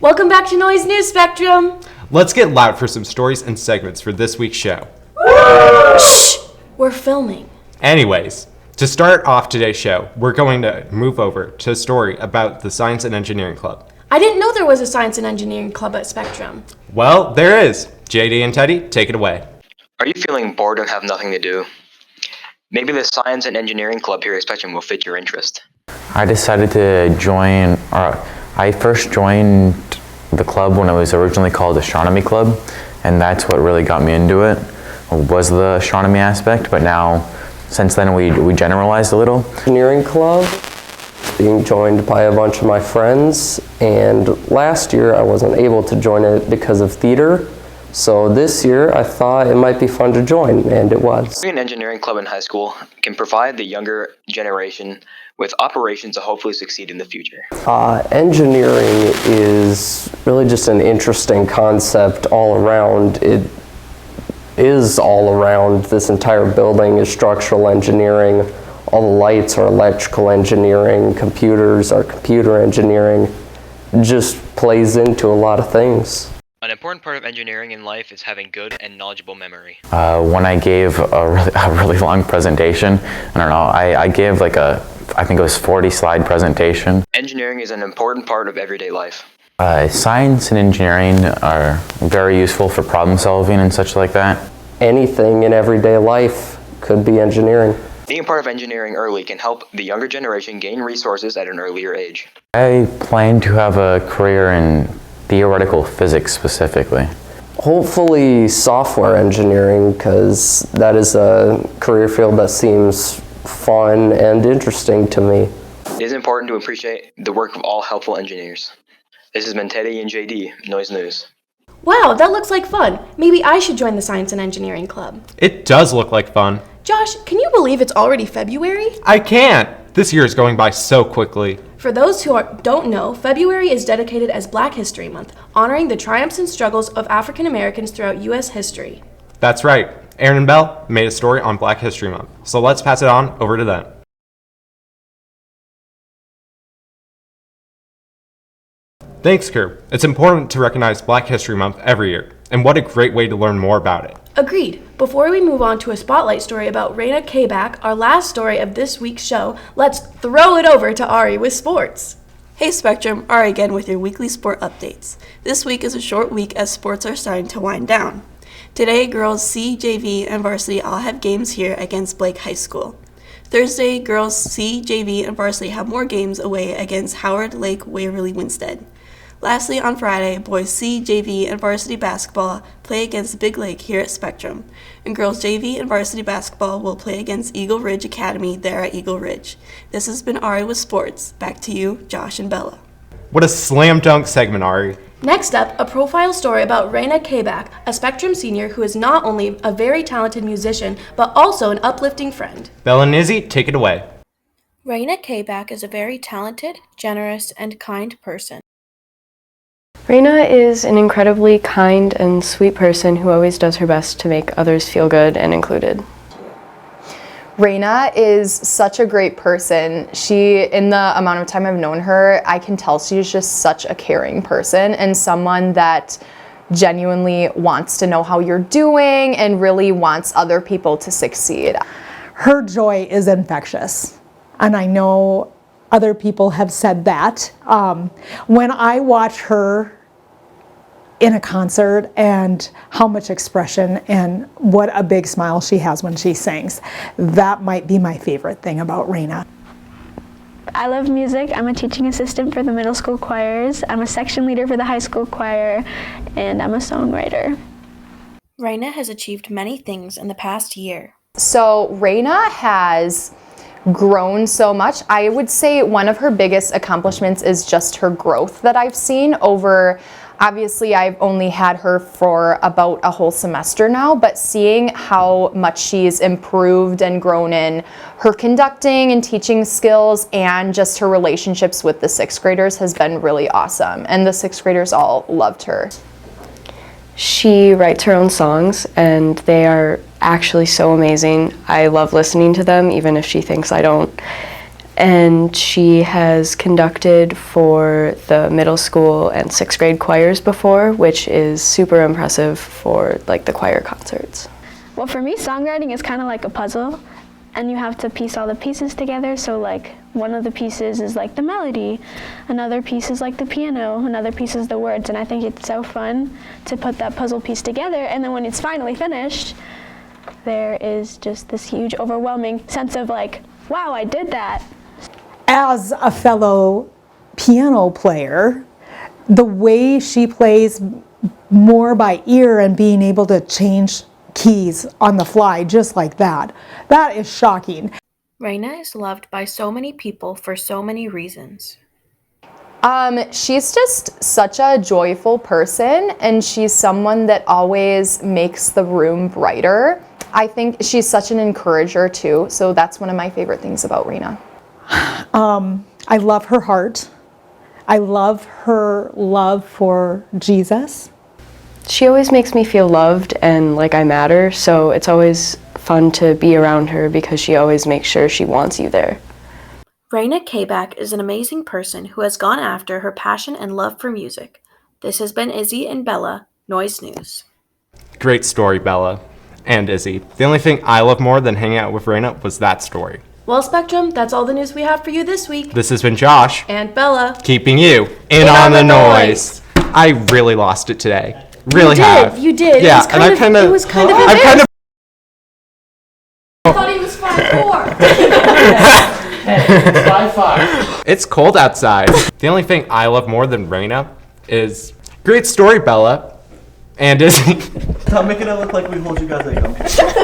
Welcome back to Noise News Spectrum. Let's get loud for some stories and segments for this week's show. Shh! We're filming. Anyways, to start off today's show, we're going to move over to a story about the Science and Engineering Club. I didn't know there was a Science and Engineering Club at Spectrum. Well, there is. JD and Teddy, take it away. Are you feeling bored and have nothing to do? Maybe the Science and Engineering Club here at Spectrum will fit your interest. I decided to join, I first joined the club when it was originally called Astronomy Club, and that's what really got me into it, was the astronomy aspect, but now, since then, we generalized a little. Engineering club, being joined by a bunch of my friends, and last year I wasn't able to join it because of theater, so this year I thought it might be fun to join, and it was. An engineering club in high school can provide the younger generation with operations to hopefully succeed in the future. Engineering is really just an interesting concept all around. It is all around. This entire building is structural engineering. All the lights are electrical engineering. Computers are computer engineering. It just plays into a lot of things. An important part of engineering in life is having good and knowledgeable memory. When I gave a really long presentation, I gave I think it was 40-slide presentation. Engineering is an important part of everyday life. Science and engineering are very useful for problem solving and such like that. Anything in everyday life could be engineering. Being part of engineering early can help the younger generation gain resources at an earlier age. I plan to have a career in theoretical physics specifically. Hopefully software engineering, because that is a career field that seems fun and interesting to me. It is important to appreciate the work of all helpful engineers. This has been Teddy and JD, Noise News. Wow, that looks like fun. Maybe I should join the Science and Engineering Club. It does look like fun. Josh, can you believe it's already February? I can't. This year is going by so quickly. For those who don't know, February is dedicated as Black History Month, honoring the triumphs and struggles of African Americans throughout U.S. history. That's right. Aaron and Bell made a story on Black History Month, so let's pass it on over to them. Thanks, crew. It's important to recognize Black History Month every year, and what a great way to learn more about it. Agreed. Before we move on to a spotlight story about Raina Kabak, our last story of this week's show, let's throw it over to Ari with sports. Hey Spectrum, Ari again with your weekly sport updates. This week is a short week as sports are starting to wind down. Today, girls C, JV, and varsity all have games here against Blake High School. Thursday, girls C, JV, and varsity have more games away against Howard Lake Waverly Winstead. Lastly, on Friday, boys C, JV, and varsity basketball play against Big Lake here at Spectrum, and girls JV and varsity basketball will play against Eagle Ridge Academy there at Eagle Ridge. This has been Ari with sports. Back to you, Josh and Bella. What a slam dunk segment, Ari. Next up, a profile story about Raina Kabak, a Spectrum senior who is not only a very talented musician, but also an uplifting friend. Bella and Izzy, take it away. Raina Kabak is a very talented, generous, and kind person. Raina is an incredibly kind and sweet person who always does her best to make others feel good and included. Raina is such a great person. In the amount of time I've known her, I can tell she's just such a caring person and someone that genuinely wants to know how you're doing and really wants other people to succeed. Her joy is infectious, and I know other people have said that. When I watch her in a concert and how much expression and what a big smile she has when she sings, that might be my favorite thing about Raina. I love music. I'm a teaching assistant for the middle school choirs. I'm a section leader for the high school choir, and I'm a songwriter. Raina has achieved many things in the past year. So Raina has grown so much. I would say one of her biggest accomplishments is just her growth that I've seen over. Obviously, I've only had her for about a whole semester now, but seeing how much she's improved and grown in her conducting and teaching skills and just her relationships with the sixth graders has been really awesome. And the sixth graders all loved her. She writes her own songs, and they are actually so amazing. I love listening to them, even if she thinks I don't. and she has conducted for the middle school and 6th grade choirs before, which is super impressive for like the choir concerts. Well, for me, songwriting is kind of like a puzzle, and you have to piece all the pieces together. So like one of the pieces is like the melody, another piece is like the piano, another piece is the words, and I think it's so fun to put that puzzle piece together, and then when it's finally finished, there is just this huge overwhelming sense of like, wow, I did that. As a fellow piano player, the way she plays more by ear and being able to change keys on the fly just like that, that is shocking. Raina is loved by so many people for so many reasons. She's just such a joyful person, and she's someone that always makes the room brighter. I think she's such an encourager too, so that's one of my favorite things about Raina. I love her heart. I love her love for Jesus. She always makes me feel loved and like I matter, so it's always fun to be around her because she always makes sure she wants you there. Raina Kabak is an amazing person who has gone after her passion and love for music. This has been Izzy and Bella, Noise News. Great story, Bella and Izzy. The only thing I love more than hanging out with Raina was that story. Well, Spectrum, that's all the news we have for you this week. This has been Josh, And Bella. keeping you in on the noise. I really lost it today. Really have. You did. Yeah, It was kind of I've kind of. I thought he was 5'4". Hey, 5'5". It's cold outside. The only thing I love more than Raina is great story, Bella and Izzy. Stop making it look like we hold you guys at gunpoint.